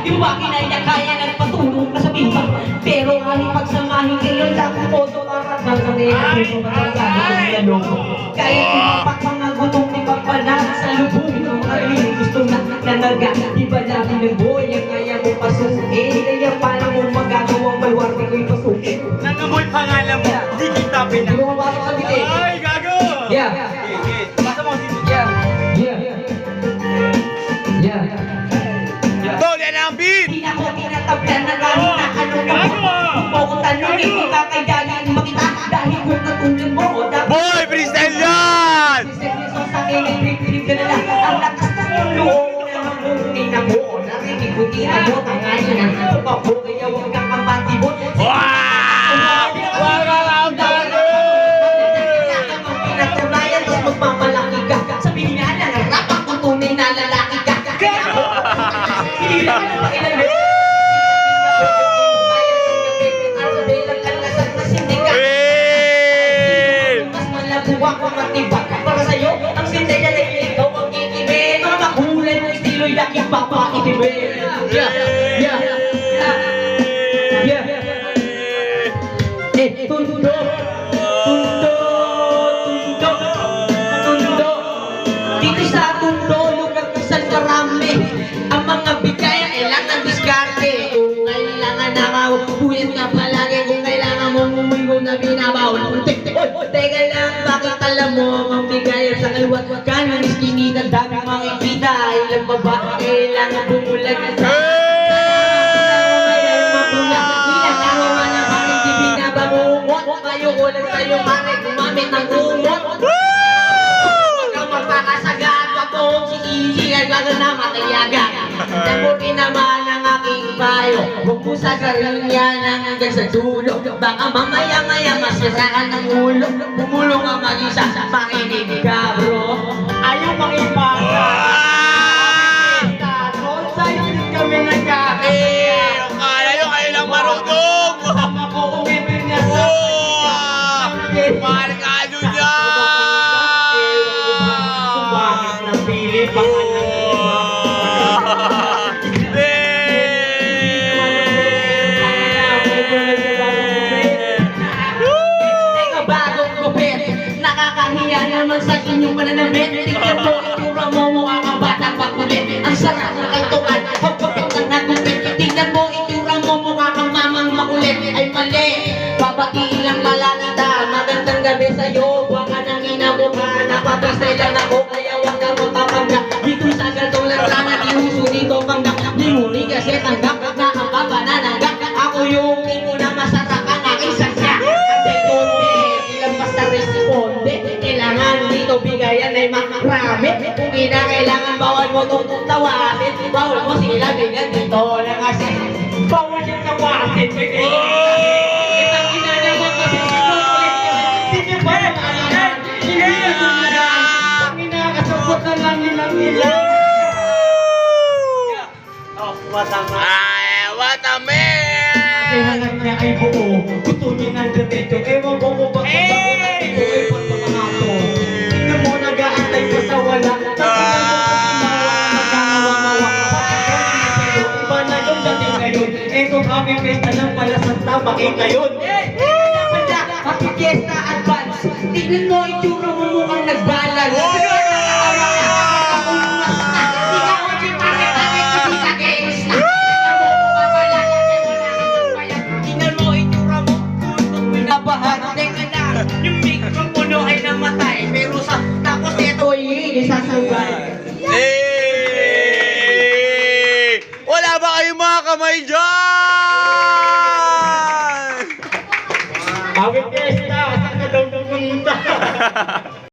Di ba kinaya-kaya nagpatulong ka sa bimba? Pero kahit pagsamahin kayo lang po tumakat ng kanila puso matagano ng loko. Kaya tumapak mga gutom ni Pagpanat sa lubong ng maraming gusto na nanaga. Di ba namin ng boy ang kaya mo pasukin? Kaya paano mo magagawang balwarte ko'y pasukin? Nangamoy pangalan mo, di kita pinag... Di mo mapasok sa bitin. Ay, gago! Yeah. Basta mo dito. Tol, yan ang beat! Hindi na ko tinatablan na kahit na ano na mo. Kung ko tanongin, kung kakailangan makita dahil kung katulad mo o dapat... Boy, freestyle yan! Seryoso sa akin ay trip-trip ka na lang. Ang lakas ng loob na mabuhay na mo. Nakikikuti na mo, tangayin na. Papo, kaya huwag kang kamatibot. Wow! Wow, wow, talaga! Pinatunayan, tapos magmamalaki ka. Sabihin nga lang, ang rap ang tunay na lalaki ka. Hindi na ka na makilalit. Mas malabuwak ang matibak. Para sa'yo, ang sindaya na ikaw ang iibig. Mga makulay ng estilo'y laki papaitibig. Tundo. Dito sa Tundo, lugar kung saan marami ang mga bigay, kailangan diskarte. Kung kailangan nakaupulit na palagi, kung kailangan mo umigo na binabawal. Teka lang, bakit alam mo ang bigay sa kaliwat kanan iskinita, dami makikita, ilang babae kailangan bumulag sa sa'yo mare, gumamit ng umot. Huwag kang magpakasagat, wag mong sisisigan, bago na matayagan. Tamurin naman ang aking payo, huwag mo sagarin yan hanggang sa dulo. Baka mamaya-maya masirakan ng ulo. Bumulong ang mag-isa, makinig ka bro. Ayaw makipasa. Noon sa'yo din kami nagkakasaya. Kala nyo kayo lang marunong! Tama ko umitin niya sa... Markado niya! Bakit napili pa ka ng iba? Teka, bagong gupit, nakakahiya naman sa inyong pananamit. Tingnan mo, itura mo, mukha kang batang pakulit. Ang sarap na kantukan, pagpapag ang nagupit. Tingnan mo, itura mo, mukha kang mamang makulit. Ay mali, babatiin lang pala kita. Magandang gabi sa'yo, huwag ka nang inamukha. Napapastay lang ako, kaya huwag ka magpapagdak. Dito sa gantong lansangan, ihuso dito pangdak. Di muli kasi tanggap na ang papanananggap. Ako yung tingko na masarap ang aking sadya. Antay konti, ilang basta responde. Kailangan dito bigayan ay makarami. Kung kinakailangan, bawal mo itong tawatin. Bawal mo sila bigyan dito na kasi. Bawal yung tawasin. Itang ina naman kasi Hindi niyo ba naalala? Hindi niyo naalala. Ang inakasabot na lang nilang nila. Oh, matama. Ay, what a man! Ay, hanap niya ay buo. Gusto niya ng diretso. Ewan ko kung bakit ako nandito ay pagpapakato. Tingnan mo, nag-aantay pa sa wala. Iba na yung dating ngayon. Etong aming pesta ng palasanta, makita yun. Happy Fiesta Advance. Tingnan mo, itsura mo mukhang nagbalag. Tingnan mo, itsura mo, puso binabahan. Teka lang, yung mikropono ay namatay. Pero sa tapos ito ay isasabay. Wala ba kayong mga kamay dyan? Happy Fiesta!